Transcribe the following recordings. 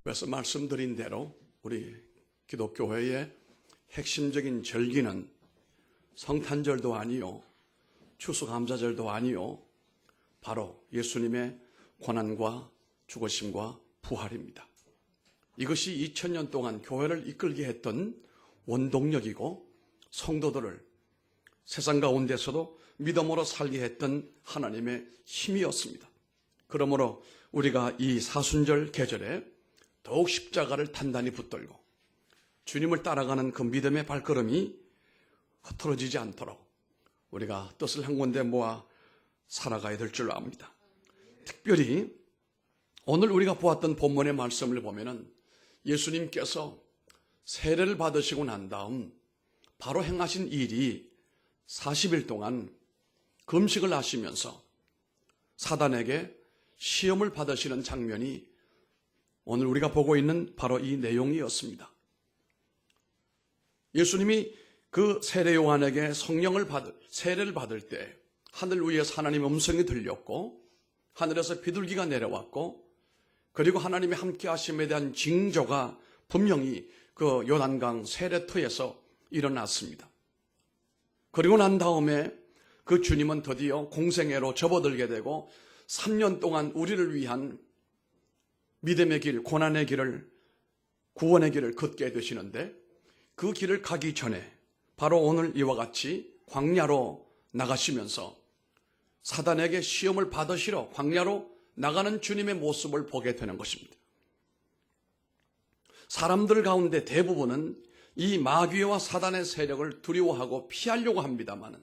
그래서 말씀드린 대로 우리 기독교회의 핵심적인 절기는 성탄절도 아니요, 추수감사절도 아니요, 바로 예수님의 고난과 죽으심과 부활입니다. 이것이 2000년 동안 교회를 이끌게 했던 원동력이고 성도들을 세상 가운데서도 믿음으로 살게 했던 하나님의 힘이었습니다. 그러므로 우리가 이 사순절 계절에 더욱 십자가를 단단히 붙들고 주님을 따라가는 그 믿음의 발걸음이 흐트러지지 않도록 우리가 뜻을 한 군데 모아 살아가야 될 줄 압니다. 특별히 오늘 우리가 보았던 본문의 말씀을 보면은 예수님께서 세례를 받으시고 난 다음 바로 행하신 일이 40일 동안 금식을 하시면서 사단에게 시험을 받으시는 장면이 오늘 우리가 보고 있는 바로 이 내용이었습니다. 예수님이 그 세례 요한에게 세례를 받을 때 하늘 위에서 하나님의 음성이 들렸고 하늘에서 비둘기가 내려왔고 그리고 하나님의 함께 하심에 대한 징조가 분명히 그 요단강 세례터에서 일어났습니다. 그리고 난 다음에 그 주님은 드디어 공생애로 접어들게 되고 3년 동안 우리를 위한 믿음의 길, 고난의 길을, 구원의 길을 걷게 되시는데 그 길을 가기 전에 바로 오늘 이와 같이 광야로 나가시면서 사단에게 시험을 받으시러 광야로 나가는 주님의 모습을 보게 되는 것입니다. 사람들 가운데 대부분은 이 마귀와 사단의 세력을 두려워하고 피하려고 합니다만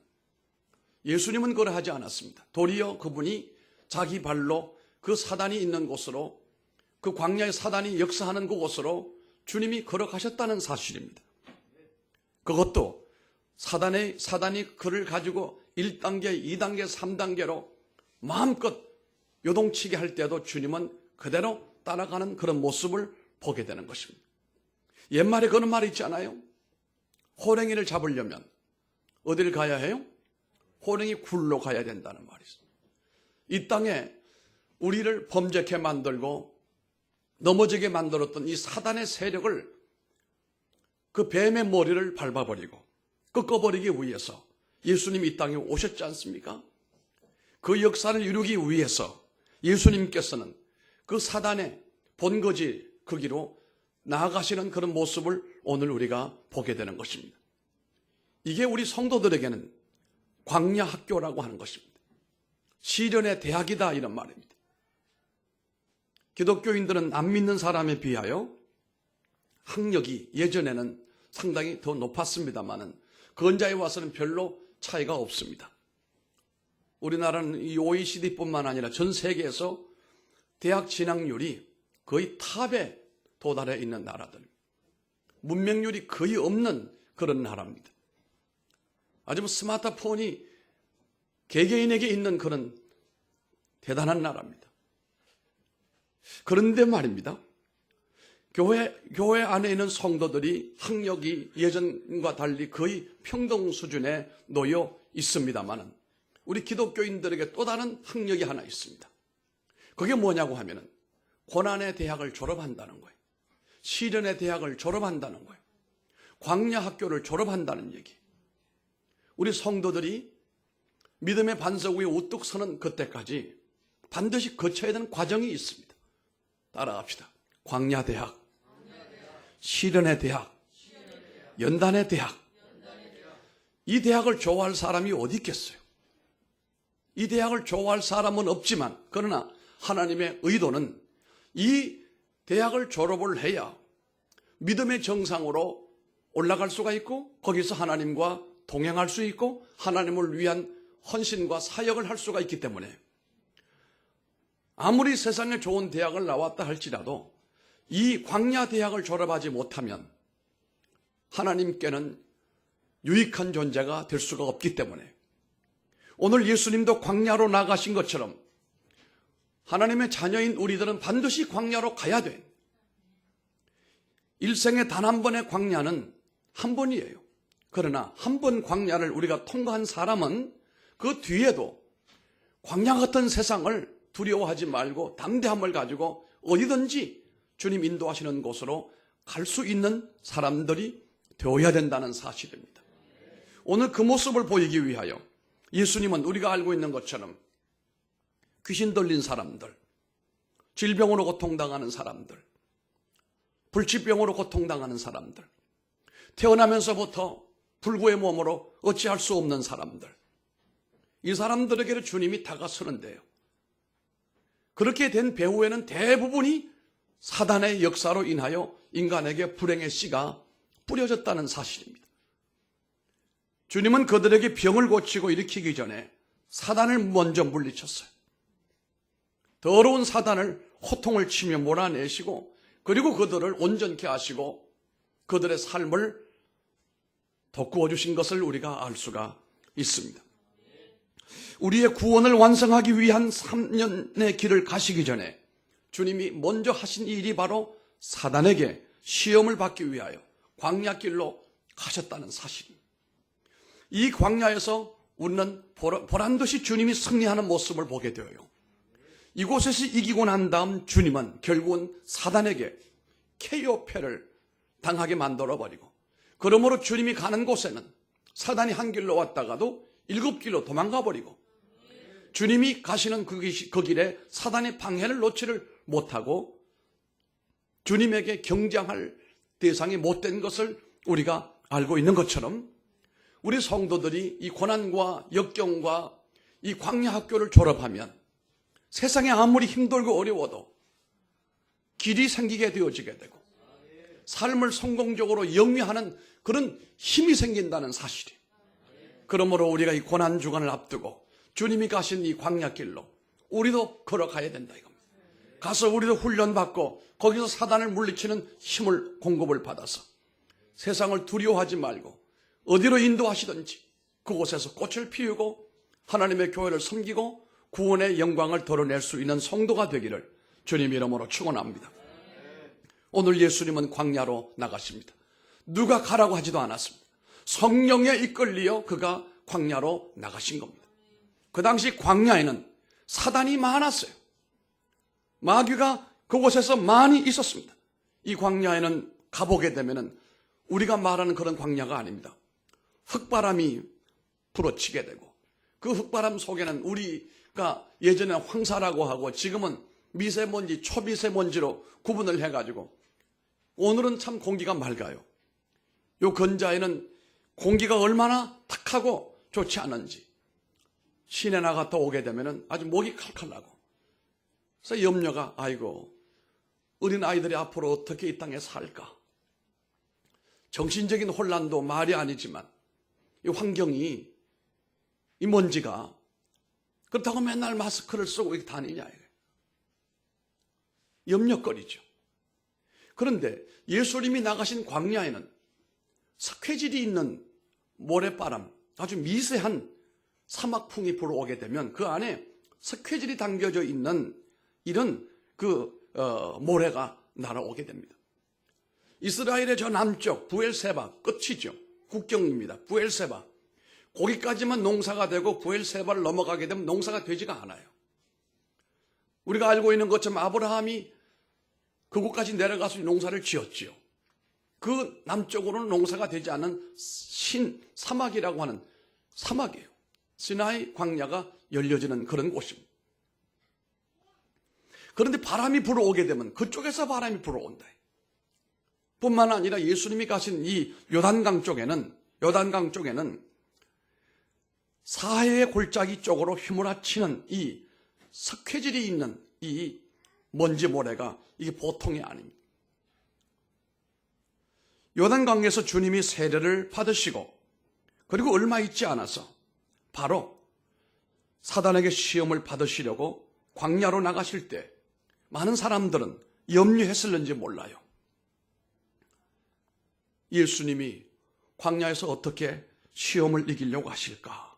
예수님은 그러하지 않았습니다. 도리어 그분이 자기 발로 그 사단이 있는 곳으로, 그 광야의 사단이 역사하는 그곳으로 주님이 걸어가셨다는 사실입니다. 그것도 사단이 그를 가지고 1단계, 2단계, 3단계로 마음껏 요동치게 할 때도 주님은 그대로 따라가는 그런 모습을 보게 되는 것입니다. 옛말에 그런 말이 있잖아요. 호랭이를 잡으려면 어디를 가야 해요? 호랭이 굴로 가야 된다는 말이 있습니다. 이 땅에 우리를 범죄케 만들고 넘어지게 만들었던 이 사단의 세력을 그 뱀의 머리를 밟아버리고 꺾어버리기 위해서 예수님이 이 땅에 오셨지 않습니까? 그 역사를 이루기 위해서 예수님께서는 그 사단의 본거지 거기로 나아가시는 그런 모습을 오늘 우리가 보게 되는 것입니다. 이게 우리 성도들에게는 광야 학교라고 하는 것입니다. 시련의 대학이다 이런 말입니다. 기독교인들은 안 믿는 사람에 비하여 학력이 예전에는 상당히 더 높았습니다만은 근자에 와서는 별로 차이가 없습니다. 우리나라는 이 OECD뿐만 아니라 전 세계에서 대학 진학률이 거의 탑에 도달해 있는 나라들, 문맹률이 거의 없는 그런 나라입니다. 아주 스마트폰이 개개인에게 있는 그런 대단한 나라입니다. 그런데 말입니다. 교회 안에 있는 성도들이 학력이 예전과 달리 거의 평등 수준에 놓여 있습니다만은 우리 기독교인들에게 또 다른 학력이 하나 있습니다. 그게 뭐냐고 하면은 고난의 대학을 졸업한다는 거예요. 시련의 대학을 졸업한다는 거예요. 광야 학교를 졸업한다는 얘기. 우리 성도들이 믿음의 반석 위에 우뚝 서는 그때까지 반드시 거쳐야 되는 과정이 있습니다. 따라갑시다. 광야 대학, 시련의 대학, 연단의 대학. 이 대학을 좋아할 사람이 어디 있겠어요? 이 대학을 좋아할 사람은 없지만 그러나 하나님의 의도는 이 대학을 졸업을 해야 믿음의 정상으로 올라갈 수가 있고 거기서 하나님과 동행할 수 있고 하나님을 위한 헌신과 사역을 할 수가 있기 때문에 아무리 세상에 좋은 대학을 나왔다 할지라도 이 광야 대학을 졸업하지 못하면 하나님께는 유익한 존재가 될 수가 없기 때문에 오늘 예수님도 광야로 나가신 것처럼 하나님의 자녀인 우리들은 반드시 광야로 가야 돼. 일생에 단 한 번의 광야는 한 번이에요. 그러나 한 번 광야를 우리가 통과한 사람은 그 뒤에도 광야 같은 세상을 두려워하지 말고 담대함을 가지고 어디든지 주님 인도하시는 곳으로 갈 수 있는 사람들이 되어야 된다는 사실입니다. 오늘 그 모습을 보이기 위하여 예수님은 우리가 알고 있는 것처럼 귀신 들린 사람들, 질병으로 고통당하는 사람들, 불치병으로 고통당하는 사람들, 태어나면서부터 불구의 몸으로 어찌할 수 없는 사람들, 이 사람들에게 주님이 다가서는데요. 그렇게 된 배후에는 대부분이 사단의 역사로 인하여 인간에게 불행의 씨가 뿌려졌다는 사실입니다. 주님은 그들에게 병을 고치고 일으키기 전에 사단을 먼저 물리쳤어요. 더러운 사단을 호통을 치며 몰아내시고 그리고 그들을 온전케 하시고 그들의 삶을 돋구어 주신 것을 우리가 알 수가 있습니다. 우리의 구원을 완성하기 위한 3년의 길을 가시기 전에 주님이 먼저 하신 일이 바로 사단에게 시험을 받기 위하여 광야길로 가셨다는 사실입니다. 이 광야에서 우리는 보란듯이 주님이 승리하는 모습을 보게 되어요. 이곳에서 이기고 난 다음 주님은 결국은 사단에게 KO패를 당하게 만들어버리고, 그러므로 주님이 가는 곳에는 사단이 한 길로 왔다가도 7길로 도망가버리고, 주님이 가시는 그 길에 사단의 방해를 놓지를 못하고 주님에게 경쟁할 대상이 못된 것을 우리가 알고 있는 것처럼, 우리 성도들이 이 고난과 역경과 이 광야 학교를 졸업하면 세상에 아무리 힘들고 어려워도 길이 생기게 되어지게 되고 삶을 성공적으로 영위하는 그런 힘이 생긴다는 사실이에요. 그러므로 우리가 이 고난 주간을 앞두고 주님이 가신 이 광야길로 우리도 걸어가야 된다 이겁니다. 가서 우리도 훈련받고 거기서 사단을 물리치는 힘을 공급을 받아서 세상을 두려워하지 말고 어디로 인도하시든지 그곳에서 꽃을 피우고 하나님의 교회를 섬기고 구원의 영광을 드러낼 수 있는 성도가 되기를 주님 이름으로 축원합니다. 오늘 예수님은 광야로 나가십니다. 누가 가라고 하지도 않았습니다. 성령에 이끌리어 그가 광야로 나가신 겁니다. 그 당시 광야에는 사단이 많았어요. 마귀가 그곳에서 많이 있었습니다. 이 광야에는 가보게 되면은 우리가 말하는 그런 광야가 아닙니다. 흙바람이 불어치게 되고 그 흙바람 속에는 우리가 예전에 황사라고 하고 지금은 미세먼지, 초미세먼지로 구분을 해가지고 오늘은 참 공기가 맑아요. 요 근자에는 공기가 얼마나 탁하고 좋지 않은지 시내 나갔다 오게 되면은 아주 목이 칼칼 나고, 그래서 염려가, 아이고 어린 아이들이 앞으로 어떻게 이 땅에 살까, 정신적인 혼란도 말이 아니지만 이 환경이, 이 먼지가 그렇다고 맨날 마스크를 쓰고 이렇게 다니냐 이거예요. 염려거리죠. 그런데 예수님이 나가신 광야에는 석회질이 있는 모래바람, 아주 미세한 사막풍이 불어오게 되면 그 안에 석회질이 담겨져 있는 이런 모래가 날아오게 됩니다. 이스라엘의 저 남쪽 부엘세바 끝이죠. 국경입니다. 부엘세바. 거기까지만 농사가 되고 부엘세바를 넘어가게 되면 농사가 되지가 않아요. 우리가 알고 있는 것처럼 아브라함이 그곳까지 내려가서 농사를 지었지요. 그 남쪽으로는 농사가 되지 않은 사막이라고 하는 사막이에요. 시나이 광야가 열려지는 그런 곳입니다. 그런데 바람이 불어오게 되면 그쪽에서 바람이 불어온다. 뿐만 아니라 예수님이 가신 이 요단강 쪽에는 사해의 골짜기 쪽으로 휘몰아치는 이 석회질이 있는 이 먼지 모래가 이게 보통이 아닙니다. 요단강에서 주님이 세례를 받으시고 그리고 얼마 있지 않아서 바로 사단에게 시험을 받으시려고 광야로 나가실 때 많은 사람들은 염려했을는지 몰라요. 예수님이 광야에서 어떻게 시험을 이기려고 하실까?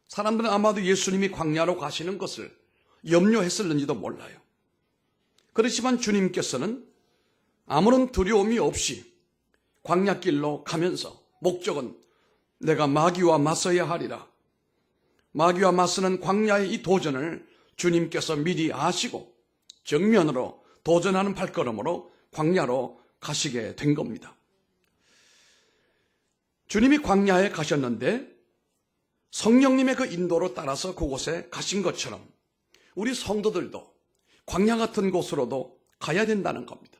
사람들은 아마도 예수님이 광야로 가시는 것을 염려했을는지도 몰라요. 그렇지만 주님께서는 아무런 두려움이 없이 광야길로 가면서 목적은 내가 마귀와 맞서야 하리라. 마귀와 맞서는 광야의 이 도전을 주님께서 미리 아시고 정면으로 도전하는 발걸음으로 광야로 가시게 된 겁니다. 주님이 광야에 가셨는데 성령님의 그 인도로 따라서 그곳에 가신 것처럼 우리 성도들도 광야 같은 곳으로도 가야 된다는 겁니다.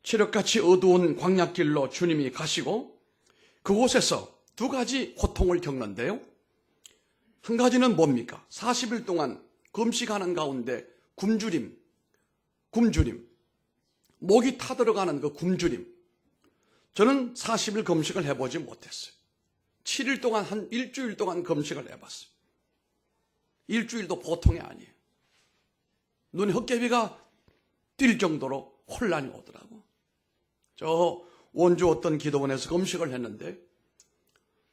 칠흑같이 어두운 광야길로 주님이 가시고 그곳에서 두 가지 고통을 겪는데요. 한 가지는 뭡니까? 40일 동안 금식하는 가운데 굶주림, 목이 타들어가는 그 굶주림. 저는 40일 금식을 해보지 못했어요. 7일 동안 한 일주일 동안 금식을 해봤어요. 일주일도 보통이 아니에요. 눈에 헛개비가 뛸 정도로 혼란이 오더라고. 저 원주 어떤 기도원에서 금식을 했는데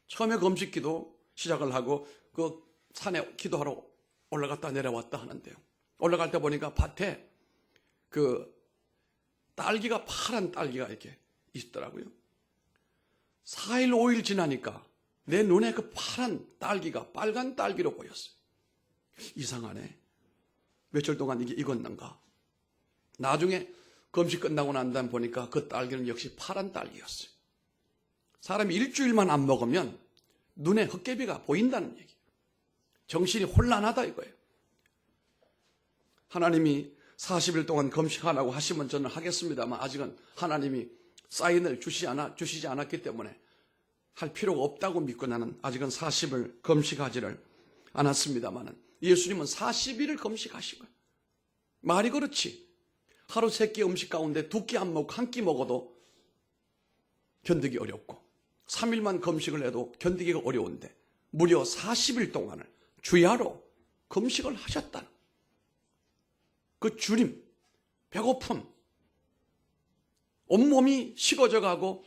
처음에 금식 기도 시작을 하고 그 산에 기도하러 올라갔다 내려왔다 하는데요. 올라갈 때 보니까 밭에 그 딸기가 파란 딸기가 이렇게 있더라고요. 4일 5일 지나니까 내 눈에 그 파란 딸기가 빨간 딸기로 보였어요. 이상하네. 며칠 동안 이게 익었는가. 나중에 금식 끝나고 난 다음에 보니까 그 딸기는 역시 파란 딸기였어요. 사람이 일주일만 안 먹으면 눈에 헛개비가 보인다는 얘기. 정신이 혼란하다 이거예요. 하나님이 40일 동안 금식하라고 하시면 저는 하겠습니다만 아직은 하나님이 사인을 주시지 않았기 때문에 할 필요가 없다고 믿고 나는 아직은 40을 금식하지를 않았습니다만 예수님은 40일을 금식하신 거예요. 말이 그렇지. 하루 3끼 음식 가운데 2끼 안 먹고 1끼 먹어도 견디기 어렵고 3일만 금식을 해도 견디기가 어려운데 무려 40일 동안을 주야로 금식을 하셨다는 그 주림, 배고픔, 온몸이 식어져 가고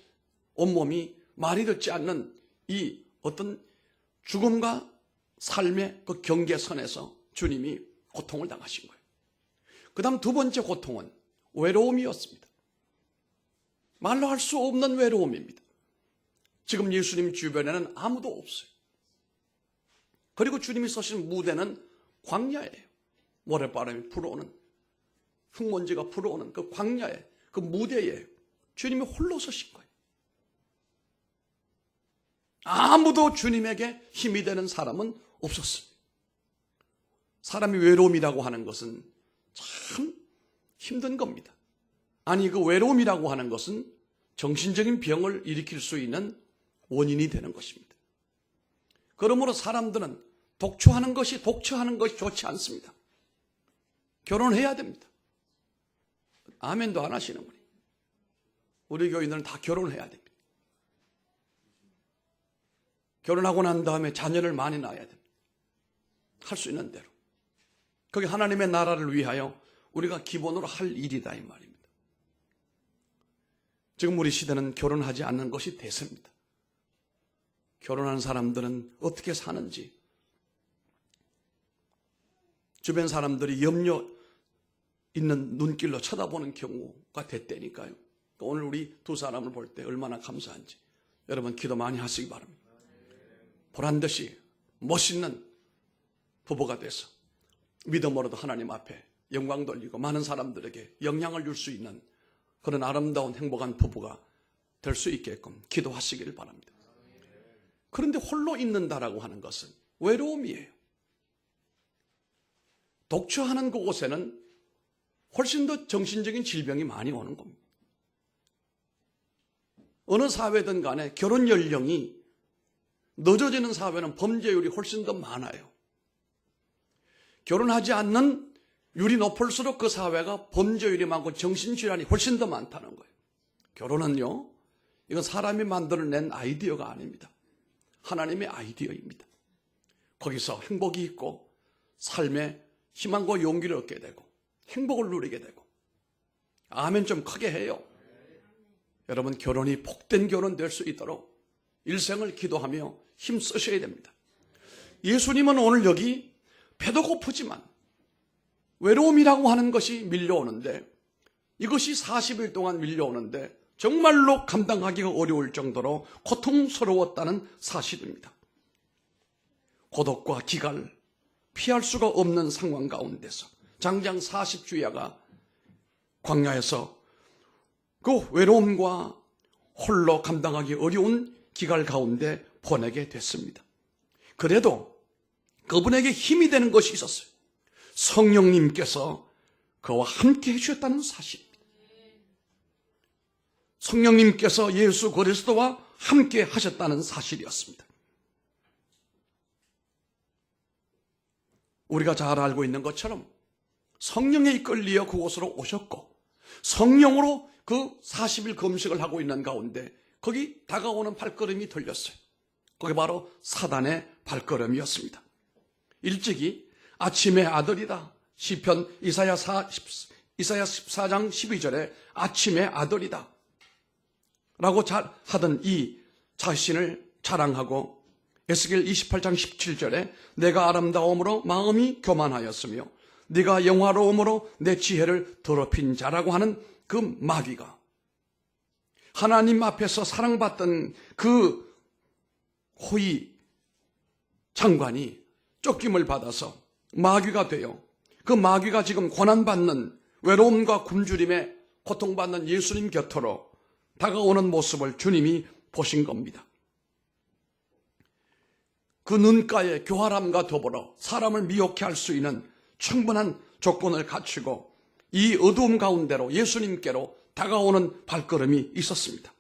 온몸이 말이 듣지 않는 이 어떤 죽음과 삶의 그 경계선에서 주님이 고통을 당하신 거예요. 그 다음 두 번째 고통은 외로움이었습니다. 말로 할 수 없는 외로움입니다. 지금 예수님 주변에는 아무도 없어요. 그리고 주님이 서신 무대는 광야예요. 모래바람이 불어오는, 흙먼지가 불어오는 그 광야에, 그 무대에 주님이 홀로 서신 거예요. 아무도 주님에게 힘이 되는 사람은 없었습니다. 사람이 외로움이라고 하는 것은 참 힘든 겁니다. 아니, 그 외로움이라고 하는 것은 정신적인 병을 일으킬 수 있는 원인이 되는 것입니다. 그러므로 사람들은 독처하는 것이 좋지 않습니다. 결혼해야 됩니다. 아멘도 안 하시는군요. 우리 교인들은 다 결혼해야 됩니다. 결혼하고 난 다음에 자녀를 많이 낳아야 됩니다. 할 수 있는 대로. 그게 하나님의 나라를 위하여 우리가 기본으로 할 일이다 이 말입니다. 지금 우리 시대는 결혼하지 않는 것이 대세입니다. 결혼한 사람들은 어떻게 사는지 주변 사람들이 염려 있는 눈길로 쳐다보는 경우가 됐다니까요. 오늘 우리 두 사람을 볼 때 얼마나 감사한지 여러분 기도 많이 하시기 바랍니다. 보란듯이 멋있는 부부가 돼서 믿음으로도 하나님 앞에 영광 돌리고 많은 사람들에게 영향을 줄 수 있는 그런 아름다운 행복한 부부가 될 수 있게끔 기도하시기를 바랍니다. 그런데 홀로 있는다라고 하는 것은 외로움이에요. 독처하는 그곳에는 훨씬 더 정신적인 질병이 많이 오는 겁니다. 어느 사회든 간에 결혼 연령이 늦어지는 사회는 범죄율이 훨씬 더 많아요. 결혼하지 않는 율이 높을수록 그 사회가 범죄율이 많고 정신질환이 훨씬 더 많다는 거예요. 결혼은요, 이건 사람이 만들어낸 아이디어가 아닙니다. 하나님의 아이디어입니다. 거기서 행복이 있고 삶에 희망과 용기를 얻게 되고 행복을 누리게 되고 아멘 좀 크게 해요. 여러분 결혼이 복된 결혼 될 수 있도록 일생을 기도하며 힘 쓰셔야 됩니다. 예수님은 오늘 여기 배도 고프지만 외로움이라고 하는 것이 밀려오는데 이것이 40일 동안 밀려오는데 정말로 감당하기가 어려울 정도로 고통스러웠다는 사실입니다. 고독과 기갈, 피할 수가 없는 상황 가운데서 장장 40주야가 광야에서 그 외로움과 홀로 감당하기 어려운 기갈 가운데 보내게 됐습니다. 그래도 그분에게 힘이 되는 것이 있었어요. 성령님께서 그와 함께 해주셨다는 사실입니다. 성령님께서 예수 그리스도와 함께 하셨다는 사실이었습니다. 우리가 잘 알고 있는 것처럼 성령에 이끌려 그곳으로 오셨고 성령으로 그 40일 금식을 하고 있는 가운데 거기 다가오는 발걸음이 들렸어요. 그게 바로 사단의 발걸음이었습니다. 일찍이 아침의 아들이다. 시편 이사야 14장 12절에 아침의 아들이다 라고 하던 이 자신을 자랑하고 에스겔 28장 17절에 내가 아름다움으로 마음이 교만하였으며 네가 영화로움으로 내 지혜를 더럽힌 자라고 하는 그 마귀가 하나님 앞에서 사랑받던 그 호위 장관이 쫓김을 받아서 마귀가 되어 그 마귀가 지금 고난받는 외로움과 굶주림에 고통받는 예수님 곁으로 다가오는 모습을 주님이 보신 겁니다. 그 눈가의 교활함과 더불어 사람을 미혹해 할 수 있는 충분한 조건을 갖추고 이 어두움 가운데로 예수님께로 다가오는 발걸음이 있었습니다.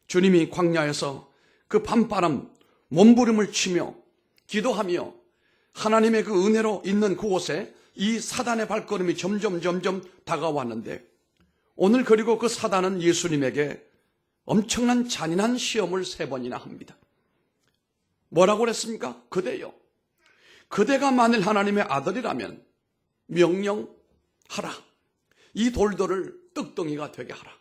주님이 광야에서 그 밤바람 몸부림을 치며 기도하며 하나님의 그 은혜로 있는 그곳에 이 사단의 발걸음이 점점 다가왔는데 오늘 그리고 그 사단은 예수님에게 엄청난 잔인한 시험을 3번이나 합니다. 뭐라고 그랬습니까? 그대여, 그대가 만일 하나님의 아들이라면 명령하라. 이 돌들을 떡덩이가 되게 하라.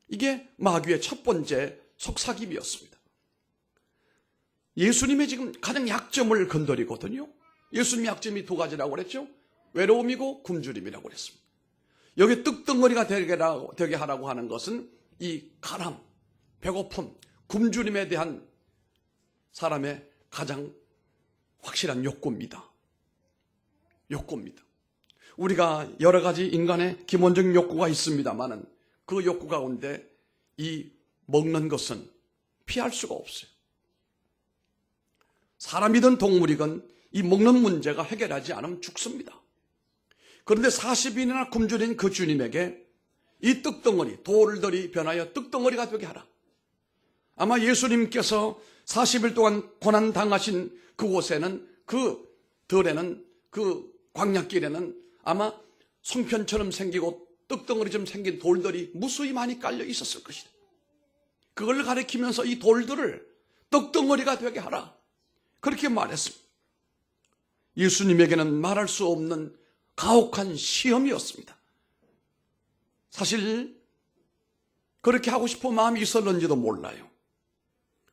이게 마귀의 첫 번째 속삭임이었습니다. 예수님의 지금 가장 약점을 건드리거든요. 예수님의 약점이 2가지라고 그랬죠. 외로움이고 굶주림이라고 그랬습니다. 여기 떡덩어리가 되게 하라고 하는 것은 이 가람, 배고픔, 굶주림에 대한 사람의 가장 확실한 욕구입니다. 욕구입니다. 우리가 여러 가지 인간의 기본적인 욕구가 있습니다만은 그 욕구 가운데 이 먹는 것은 피할 수가 없어요. 사람이든 동물이든 이 먹는 문제가 해결하지 않으면 죽습니다. 그런데 40일이나 굶주린 그 주님에게 이 떡덩어리, 돌들이 변하여 떡덩어리가 되게 하라. 아마 예수님께서 40일 동안 고난당하신 그곳에는 그 들에는 그 광야길에는 아마 송편처럼 생기고 떡덩어리처럼 생긴 돌들이 무수히 많이 깔려 있었을 것이다. 그걸 가리키면서 이 돌들을 떡덩어리가 되게 하라. 그렇게 말했습니다. 예수님에게는 말할 수 없는 가혹한 시험이었습니다. 사실 그렇게 하고 싶은 마음이 있었는지도 몰라요.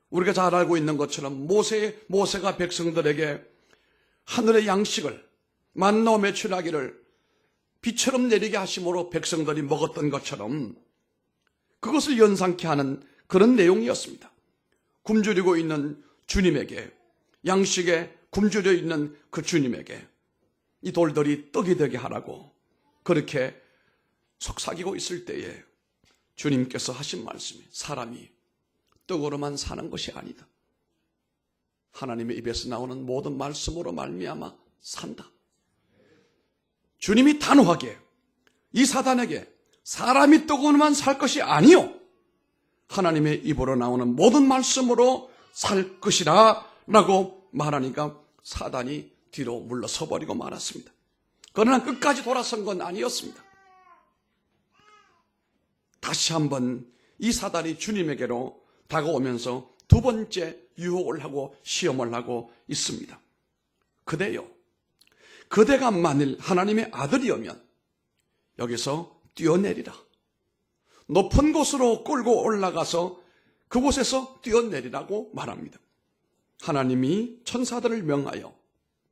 우리가 잘 알고 있는 것처럼 모세가 백성들에게 하늘의 양식을 만나와 메추라기를 비처럼 내리게 하심으로 백성들이 먹었던 것처럼 그것을 연상케 하는 그런 내용이었습니다. 굶주리고 있는 주님에게, 양식에 굶주려 있는 그 주님에게 이 돌들이 떡이 되게 하라고 그렇게 속삭이고 있을 때에 주님께서 하신 말씀이 사람이 떡으로만 사는 것이 아니다. 하나님의 입에서 나오는 모든 말씀으로 말미암아 산다. 주님이 단호하게 이 사단에게 사람이 떡으로만 살 것이 아니요 하나님의 입으로 나오는 모든 말씀으로 살 것이라 라고 말하니까 사단이 뒤로 물러서 버리고 말았습니다. 그러나 끝까지 돌아선 건 아니었습니다. 다시 한번 이 사단이 주님에게로 다가오면서 2번째 유혹을 하고 시험을 하고 있습니다. 그대여, 그대가 만일 하나님의 아들이오면 여기서 뛰어내리라. 높은 곳으로 끌고 올라가서 그곳에서 뛰어내리라고 말합니다. 하나님이 천사들을 명하여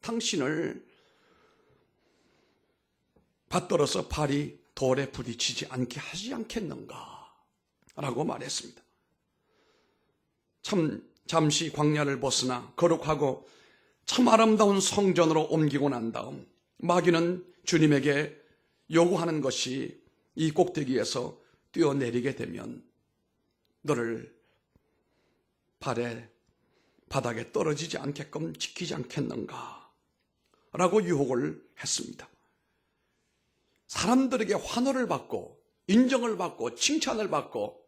당신을 받들어서 발이 돌에 부딪히지 않게 하지 않겠는가 라고 말했습니다. 잠시 광야를 벗어나 거룩하고 참 아름다운 성전으로 옮기고 난 다음 마귀는 주님에게 요구하는 것이 이 꼭대기에서 뛰어내리게 되면 너를 발에 바닥에 떨어지지 않게끔 지키지 않겠는가 라고 유혹을 했습니다. 사람들에게 환호를 받고 인정을 받고 칭찬을 받고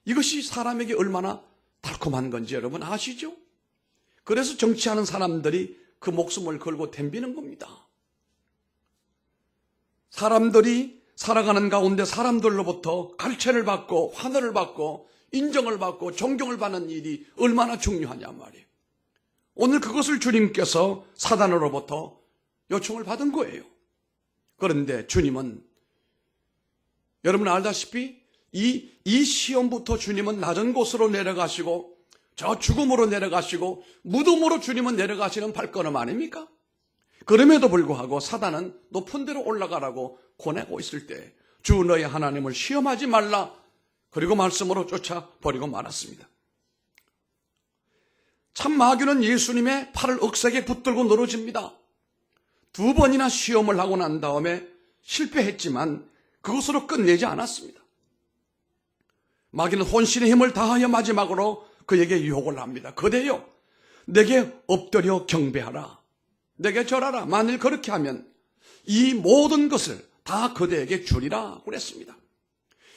이것이 사람에게 얼마나 달콤한 건지 여러분 아시죠? 그래서 정치하는 사람들이 그 목숨을 걸고 덤비는 겁니다. 사람들이 살아가는 가운데 사람들로부터 갈채를 받고 환호를 받고 인정을 받고 존경을 받는 일이 얼마나 중요하냐 말이에요. 오늘 그것을 주님께서 사단으로부터 요청을 받은 거예요. 그런데 주님은 여러분 알다시피 이 시험부터 주님은 낮은 곳으로 내려가시고 저 죽음으로 내려가시고 무덤으로 주님은 내려가시는 발걸음 아닙니까? 그럼에도 불구하고 사단은 높은 데로 올라가라고 권하고 있을 때 주 너의 하나님을 시험하지 말라 그리고 말씀으로 쫓아버리고 말았습니다. 참 마귀는 예수님의 팔을 억세게 붙들고 늘어집니다. 2번이나 시험을 하고 난 다음에 실패했지만 그것으로 끝내지 않았습니다. 마귀는 혼신의 힘을 다하여 마지막으로 그에게 유혹을 합니다. 그대여 내게 엎드려 경배하라. 내게 절하라. 만일 그렇게 하면 이 모든 것을 다 그대에게 주리라 그랬습니다.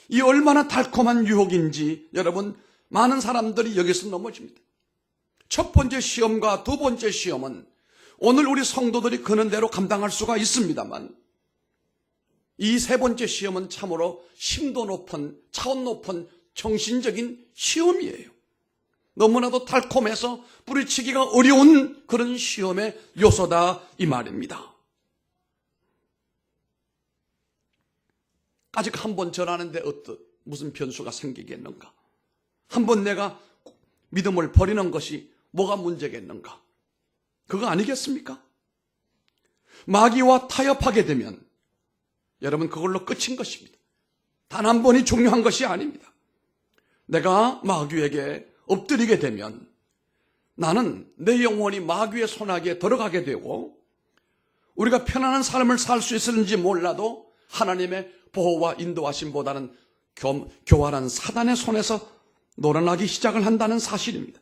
이 얼마나 달콤한 유혹인지 여러분 많은 사람들이 여기서 넘어집니다. 첫 번째 시험과 두 번째 시험은 오늘 우리 성도들이 그런 대로 감당할 수가 있습니다만 이 세 번째 시험은 참으로 심도 높은 차원 높은 정신적인 시험이에요. 너무나도 달콤해서 뿌리치기가 어려운 그런 시험의 요소다 이 말입니다. 아직 한 번 절하는데 무슨 변수가 생기겠는가? 한 번 내가 믿음을 버리는 것이 뭐가 문제겠는가? 그거 아니겠습니까? 마귀와 타협하게 되면 여러분 그걸로 끝인 것입니다. 단 한 번이 중요한 것이 아닙니다. 내가 마귀에게 엎드리게 되면 나는 내 영혼이 마귀의 손아귀에 들어가게 되고 우리가 편안한 삶을 살 수 있을지 몰라도 하나님의 보호와 인도하심보다는 교활한 사단의 손에서 놀아나기 시작을 한다는 사실입니다.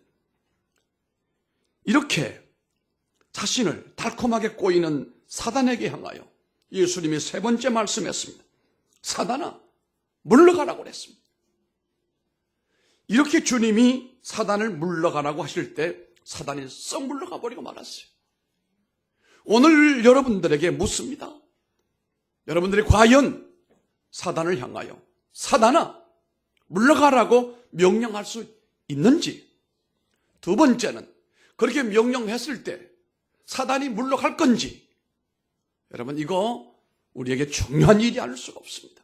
이렇게 자신을 달콤하게 꼬이는 사단에게 향하여 예수님이 세 번째 말씀했습니다. 사단아, 물러가라고 그랬습니다. 이렇게 주님이 사단을 물러가라고 하실 때 사단이 썩 물러가 버리고 말았어요. 오늘 여러분들에게 묻습니다. 여러분들이 과연 사단을 향하여 사단아, 물러가라고 명령할 수 있는지, 두 번째는 그렇게 명령했을 때 사단이 물러갈 건지, 여러분 이거 우리에게 중요한 일이 아닐 수가 없습니다.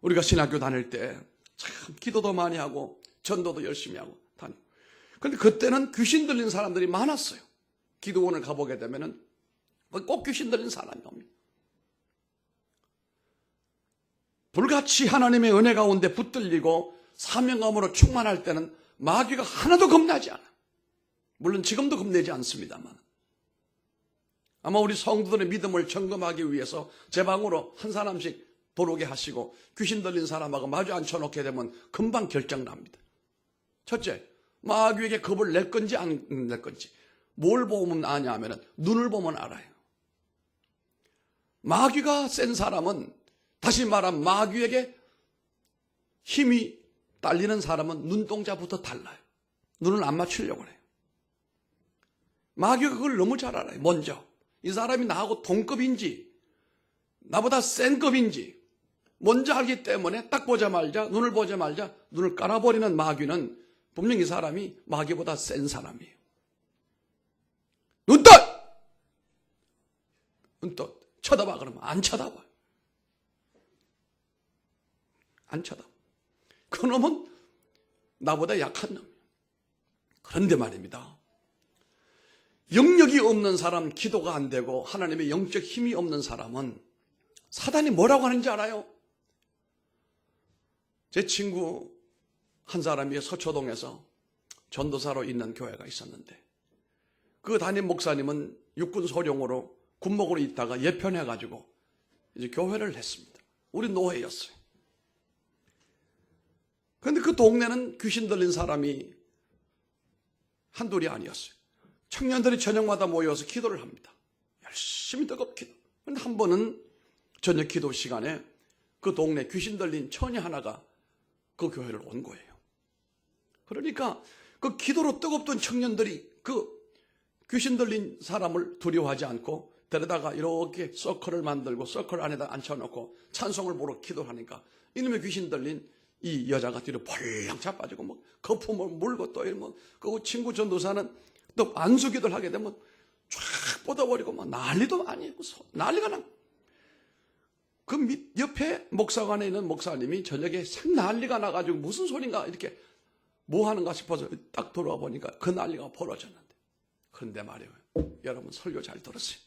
우리가 신학교 다닐 때 참 기도도 많이 하고 전도도 열심히 하고 다니고, 그런데 그때는 귀신 들린 사람들이 많았어요. 기도원을 가보게 되면은 꼭 귀신 들린 사람이 옵니다. 불같이 하나님의 은혜 가운데 붙들리고 사명감으로 충만할 때는 마귀가 하나도 겁나지 않아. 물론 지금도 겁내지 않습니다만, 아마 우리 성도들의 믿음을 점검하기 위해서 제 방으로 한 사람씩 들어오게 하시고 귀신 들린 사람하고 마주 앉혀놓게 되면 금방 결정납니다. 첫째, 마귀에게 겁을 낼 건지 안 낼 건지. 뭘 보면 아냐 하면 눈을 보면 알아요. 마귀가 센 사람은, 다시 말하면 마귀에게 힘이 딸리는 사람은 눈동자부터 달라요. 눈을 안 맞추려고 해요. 마귀가 그걸 너무 잘 알아요. 먼저 이 사람이 나하고 동급인지 나보다 센 급인지 먼저 알기 때문에 딱 보자마자, 눈을 보자마자 눈을 깔아버리는 마귀는 분명히 이 사람이 마귀보다 센 사람이에요. 눈 떠! 눈 떠! 쳐다봐 그러면 안 쳐다봐. 안 쳐다봐. 그놈은 나보다 약한 놈이에요. 그런데 말입니다. 영역이 없는 사람, 기도가 안 되고 하나님의 영적 힘이 없는 사람은 사단이 뭐라고 하는지 알아요? 제 친구 한 사람이 서초동에서 전도사로 있는 교회가 있었는데 그 담임 목사님은 육군 소령으로 군목으로 있다가 예편해가지고 이제 교회를 했습니다. 우리 노예였어요. 그런데 그 동네는 귀신 들린 사람이 한둘이 아니었어요. 청년들이 저녁마다 모여서 기도를 합니다. 열심히 뜨겁게 기도. 그런데 한 번은 저녁 기도 시간에 그 동네 귀신 들린 처녀 하나가 그 교회를 온 거예요. 그러니까 그 기도로 뜨겁던 청년들이 그 귀신 들린 사람을 두려워하지 않고 데려다가 이렇게 서클을 만들고 서클 안에다 앉혀놓고 찬송을 부르고 기도하니까 이놈의 귀신 들린 이 여자가 뒤로 벌렁 자빠지고 뭐 거품을 물고 또 이러면 그 친구 전도사는 또 안수기도를 하게 되면 쫙 뻗어버리고 막 난리도 아니고 난리가 나. 그 밑 옆에 목사관에 있는 목사님이 저녁에 생 난리가 나가지고 무슨 소린가 이렇게 뭐 하는가 싶어서 딱 돌아와 보니까 그 난리가 벌어졌는데. 그런데 말이에요. 여러분 설교 잘 들었어요.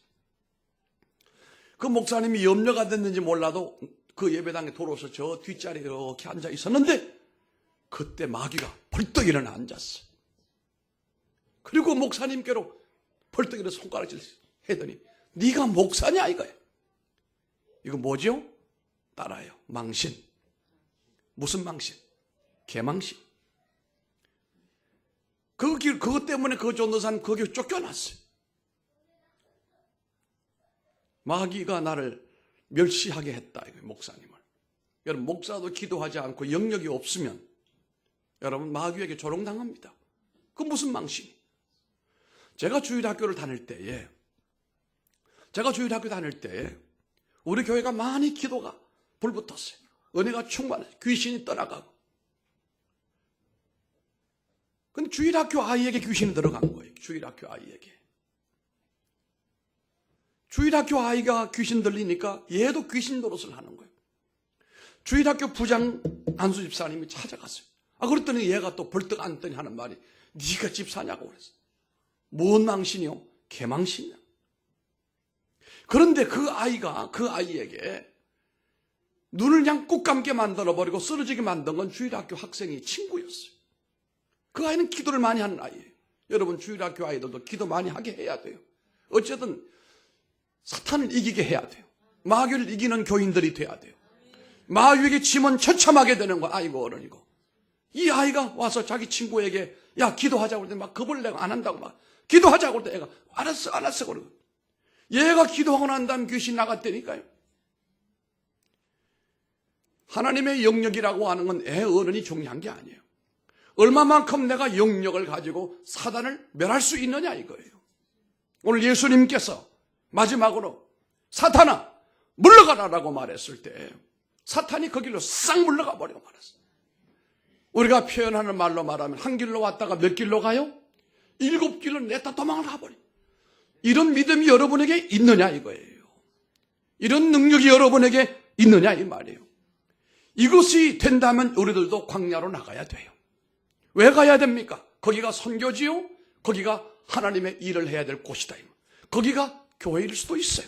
그 목사님이 염려가 됐는지 몰라도 그 예배당에 돌아서 저 뒷자리에 이렇게 앉아 있었는데 그때 마귀가 벌떡 일어나 앉았어. 그리고 목사님께로 벌떡 일어나 손가락질 하더니 네가 목사냐 이거야. 이거 뭐죠? 따라요. 망신. 무슨 망신? 개망신. 그것 때문에 그 전도사는 거기 쫓겨났어요. 마귀가 나를 멸시하게 했다. 목사님을. 여러분 목사도 기도하지 않고 영역이 없으면 여러분 마귀에게 조롱당합니다. 그 무슨 망신이? 제가 주일학교를 다닐 때에 우리 교회가 많이 기도가 불붙었어요. 은혜가 충만해. 귀신이 떠나가고. 근데 주일학교 아이에게 귀신이 들어간 거예요. 주일학교 아이에게. 주일학교 아이가 귀신 들리니까 얘도 귀신 노릇을 하는 거예요. 주일학교 부장 안수 집사님이 찾아갔어요. 그랬더니 얘가 또 벌떡 앉더니 하는 말이 네가 집사냐고 그랬어요. 뭔 망신이요? 개망신이야. 그런데 그 아이에게 눈을 그냥 꾹 감게 만들어버리고 쓰러지게 만든 건 주일학교 학생이 친구였어요. 그 아이는 기도를 많이 하는 아이예요. 여러분 주일학교 아이들도 기도 많이 하게 해야 돼요. 어쨌든 사탄을 이기게 해야 돼요. 마귀를 이기는 교인들이 돼야 돼요. 마귀에게 지면 처참하게 되는 거 아이고 어른이고. 이 아이가 와서 자기 친구에게 야 기도하자고 그랬더니 막 겁을 내고 안 한다고 막 기도하자고 그랬더니 애가 알았어 그러고 얘가 기도하고 난 다음 귀신 나갔다니까요. 하나님의 영역이라고 하는 건 애 어른이 중요한 게 아니에요. 얼마만큼 내가 영역을 가지고 사단을 멸할 수 있느냐 이거예요. 오늘 예수님께서 마지막으로 사탄아 물러가라라고 말했을 때 사탄이 그 길로 싹 물러가 버리고 말았어요. 우리가 표현하는 말로 말하면 한 길로 왔다가 몇 길로 가요? 7길로 냈다 도망을 가버려. 이런 믿음이 여러분에게 있느냐 이거예요. 이런 능력이 여러분에게 있느냐 이 말이에요. 이것이 된다면 우리들도 광야로 나가야 돼요. 왜 가야 됩니까? 거기가 선교지요? 거기가 하나님의 일을 해야 될 곳이다. 거기가 교회일 수도 있어요.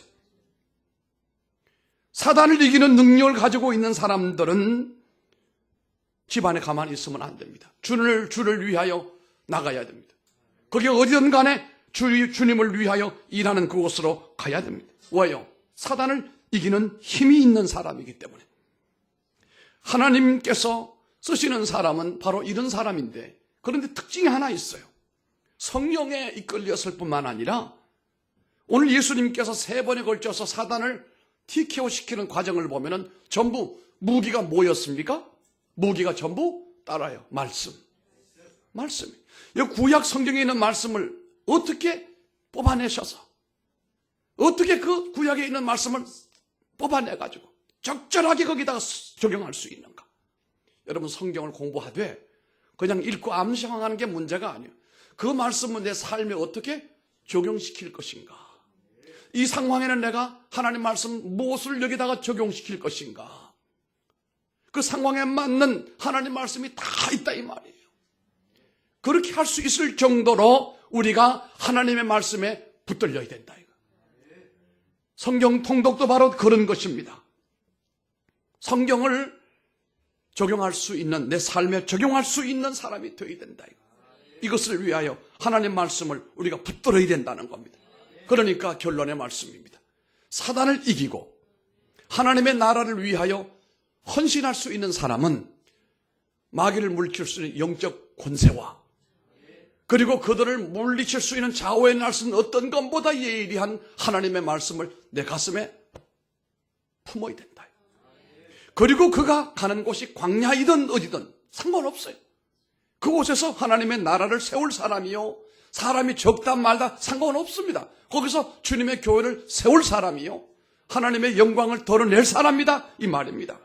사단을 이기는 능력을 가지고 있는 사람들은 집안에 가만히 있으면 안 됩니다. 주를 위하여 나가야 됩니다. 거기가 어디든 간에 주님을 위하여 일하는 그곳으로 가야 됩니다. 왜요? 사단을 이기는 힘이 있는 사람이기 때문에. 하나님께서 쓰시는 사람은 바로 이런 사람인데 그런데 특징이 하나 있어요. 성령에 이끌렸을 뿐만 아니라 오늘 예수님께서 3번에 걸쳐서 사단을 TKO 시키는 과정을 보면은 전부 무기가 뭐였습니까? 무기가 전부 따라요. 말씀. 이 구약 성경에 있는 말씀을 어떻게 뽑아내셔서 어떻게 그 구약에 있는 말씀을 뽑아내가지고 적절하게 거기다가 적용할 수 있는가? 여러분 성경을 공부하되 그냥 읽고 암시하는 게 문제가 아니에요. 그 말씀은 내 삶에 어떻게 적용시킬 것인가? 이 상황에는 내가 하나님 말씀 무엇을 여기다가 적용시킬 것인가? 그 상황에 맞는 하나님 말씀이 다 있다 이 말이에요. 그렇게 할 수 있을 정도로 우리가 하나님의 말씀에 붙들려야 된다. 성경 통독도 바로 그런 것입니다. 성경을 적용할 수 있는, 내 삶에 적용할 수 있는 사람이 되어야 된다. 이것을 위하여 하나님 말씀을 우리가 붙들어야 된다는 겁니다. 그러니까 결론의 말씀입니다. 사단을 이기고 하나님의 나라를 위하여 헌신할 수 있는 사람은 마귀를 물리칠 수 있는 영적 권세와 그리고 그들을 물리칠 수 있는 좌우의 날선 어떤 것보다 예리한 하나님의 말씀을 내 가슴에 품어야 된다. 그리고 그가 가는 곳이 광야이든 어디든 상관없어요. 그곳에서 하나님의 나라를 세울 사람이요, 사람이 적다 말다 상관없습니다. 거기서 주님의 교회를 세울 사람이요, 하나님의 영광을 드러낼 사람이다, 이 말입니다.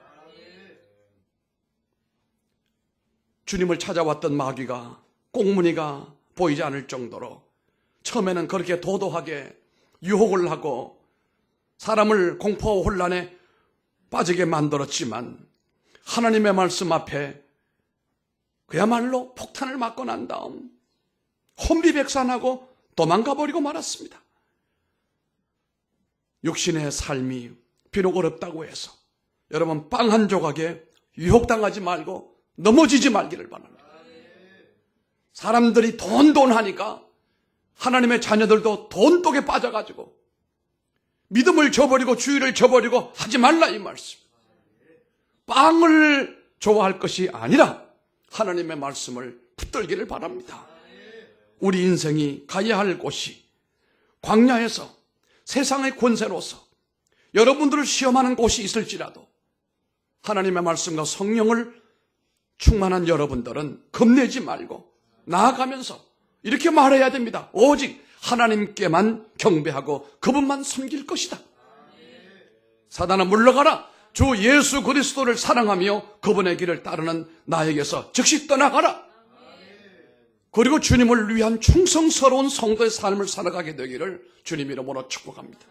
주님을 찾아왔던 마귀가, 꽁무니가 보이지 않을 정도로 처음에는 그렇게 도도하게 유혹을 하고 사람을 공포와 혼란에 빠지게 만들었지만 하나님의 말씀 앞에 그야말로 폭탄을 맞고 난 다음 혼비백산하고 도망가 버리고 말았습니다. 육신의 삶이 비록 어렵다고 해서 여러분 빵 한 조각에 유혹당하지 말고 넘어지지 말기를 바랍니다. 사람들이 돈 하니까 하나님의 자녀들도 돈독에 빠져가지고 믿음을 저버리고 주의를 저버리고 하지 말라, 이 말씀. 빵을 좋아할 것이 아니라 하나님의 말씀을 붙들기를 바랍니다. 우리 인생이 가야 할 곳이 광야에서 세상의 권세로서 여러분들을 시험하는 곳이 있을지라도 하나님의 말씀과 성령을 충만한 여러분들은 겁내지 말고 나아가면서 이렇게 말해야 됩니다. 오직 하나님께만 경배하고 그분만 섬길 것이다. 사단아 물러가라. 주 예수 그리스도를 사랑하며 그분의 길을 따르는 나에게서 즉시 떠나가라. 그리고 주님을 위한 충성스러운 성도의 삶을 살아가게 되기를 주님 이름으로 축복합니다.